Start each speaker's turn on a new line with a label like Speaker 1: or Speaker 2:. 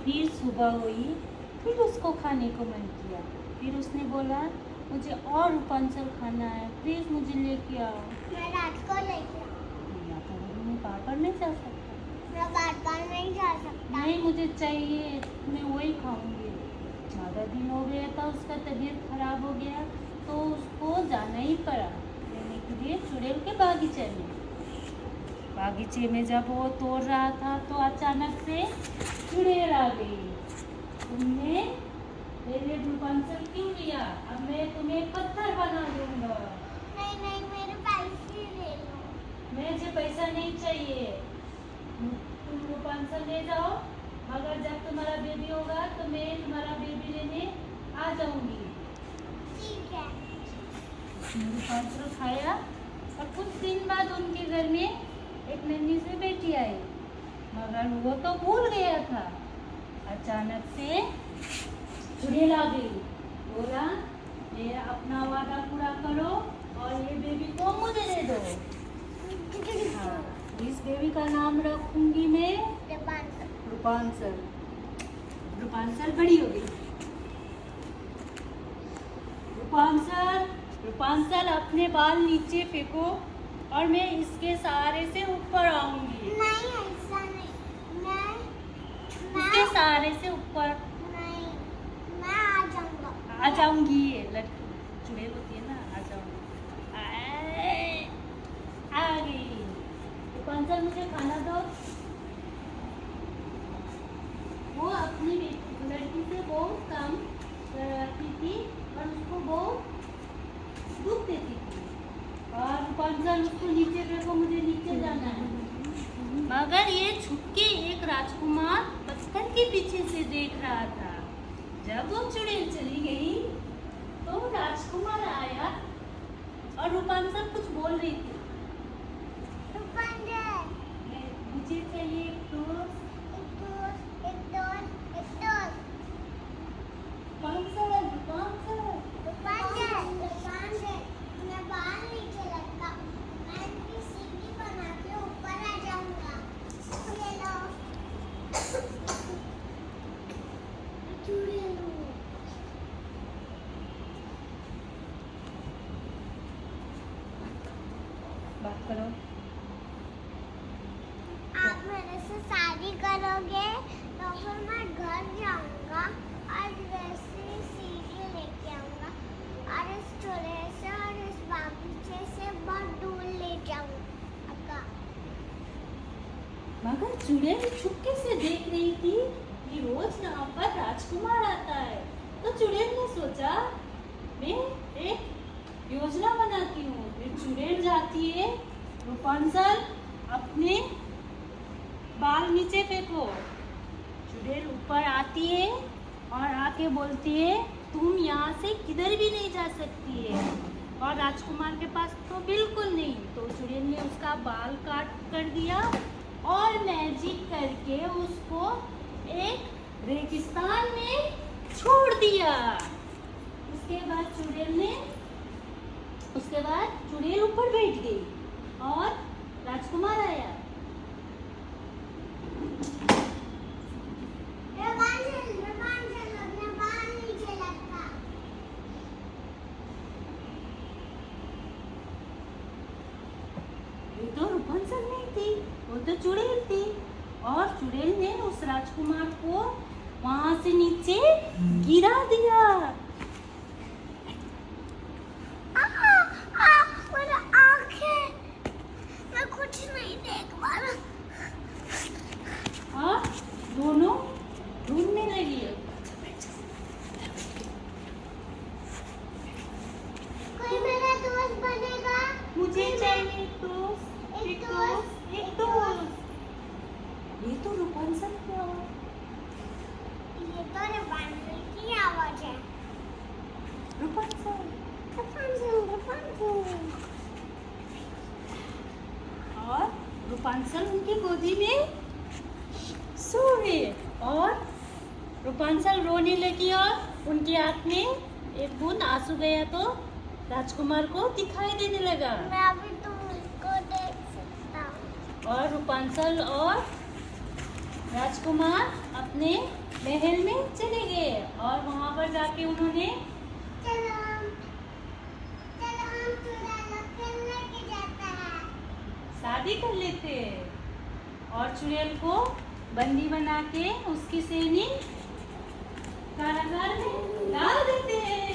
Speaker 1: फिर सुबह हुई, फिर उसको खाने को मन किया। फिर उसने बोला मुझे और रूपांचल खाना है, प्लीज़ मुझे लेके आओ।
Speaker 2: मैं रात को लेके
Speaker 1: या तो मैं बार बार नहीं जा सकता।
Speaker 2: मैं बार नहीं जा सकता।
Speaker 1: नहीं, मुझे चाहिए, मैं वही खाऊंगी। ज़्यादा दिन हो गया था, उसका तबीयत खराब हो गया तो उसको जाना ही पड़ा लेने के लिए चुड़ैल के बागीचे में। बागीचे में जब वो तोड़ रहा था तो अचानक से चुड़ैल आ गई। तुमने मेरे रूपांचल क्यों लिया? अब मैं तुम्हें पत्थर बना दूंगा।
Speaker 2: नहीं नहीं, मेरे पैसे ले लो।
Speaker 1: मुझे पैसा नहीं चाहिए, तुम रूपांचल ले जाओ, मगर जब तुम्हारा बेबी होगा तो मैं तुम्हारा बेबी लेने आ जाऊंगी।
Speaker 2: ठीक है।
Speaker 1: उसने रूपांचल खाया और कुछ दिन बाद उनके घर में एक नन्ही सी बेटी आई, मगर वो तो भूल गया था। अचानक से चुड़ैल आ गई, बोला मेरा अपना वादा पूरा करो और ये बेबी को मुझे दे दो। हाँ, इस बेबी का नाम रखूंगी मैं रूपांचल। रूपांचल बड़ी हो गई। रूपांचल अपने बाल नीचे फेंको और मैं इसके सहारे से ऊपर आऊंगी।
Speaker 2: नहीं, ऐसा नहीं।
Speaker 1: इसके सहारे से ऊपर
Speaker 2: नहीं, मैं आ जाऊंगा।
Speaker 1: आ जाऊंगी। ये लड़की चुड़ैल होती है ना, आ जाऊंगी। आ गई। रूपांचल मुझे खाना दो। वो अपनी लड़की से बहुत काम करती थी और उसको बहुत दुख देती थी। और रूपांचल उसको नीचे फेंको, मुझे नीचे जाना है। मगर ये छुप के एक राजकुमार पत्थर के पीछे से देख रहा था। जब वो चुड़ैल चली गई तो राजकुमार आया और रूपांचल कुछ बोल रही थी। मुझे चाहिए एक दोस्त।
Speaker 2: मैं बाल नीचे लटका, मैं इनकी सीढ़ी बना के ऊपर आ जाऊंगा। ये लो। चुड़ैल।
Speaker 1: बात करो।
Speaker 2: आप मेरे से शादी करोगे तो फिर मैं घर जाऊंगा और वैसे सीढ़ी लेके आऊंगा और इस चुड़ैल से और इस बागीचे से बहुत दूर ले जाऊंगा।
Speaker 1: मगर चुड़ैल चुपके से देख रही थी कि रोज यहाँ पर राजकुमार आता है। तो चुड़ैल ने सोचा मैं एक योजना बनाती हूँ। फिर चुड़ैल जाती है, रूपांचल अपने बाल नीचे फेंको। चुड़ैल ऊपर आती है और आके बोलती है तुम यहाँ से किधर भी नहीं जा सकती है। और राजकुमार के पास तो बिल्कुल नहीं। तो चुड़ैल ने उसका बाल काट कर दिया और मैजिक करके उसको एक रेगिस्तान में छोड़ दिया। उसके बाद चुड़ैल ऊपर बैठ गई और राजकुमार आया। ये तो रूपांचल नहीं थी, वो तो चुड़ैल थी। और चुड़ैल ने उस राजकुमार को वहां से नीचे गिरा दिया।
Speaker 2: मेरा आँखें, मैं कुछ नहीं देख पा रहा।
Speaker 1: और दोनों ढूंढने लगी।
Speaker 2: कोई मेरा दोस्त बनेगा?
Speaker 1: मुझे चाहिए एक दोस्त। ये तो रूपांचल की आवाज।
Speaker 2: ये तो रूपांचल की आवाज है।
Speaker 1: रूपांचल। और रूपांचल उनकी गोदी में सो गए और रूपांचल रोने लगी और उनकी आंख में एक बूंद आंसू गया तो राजकुमार को दिखाई देने लगा।
Speaker 2: मैं अभी तुमको देख सकता हूँ।
Speaker 1: और रूपांचल और राजकुमार अपने महल में चले गए और वहां पर जाके उन्होंने
Speaker 2: चलो हम चुड़ैल खेलने के जाता है।
Speaker 1: शादी कर लेते हैं और चुड़ैल को बंदी बना के उसकी सैनी कारागार में डाल देते हैं।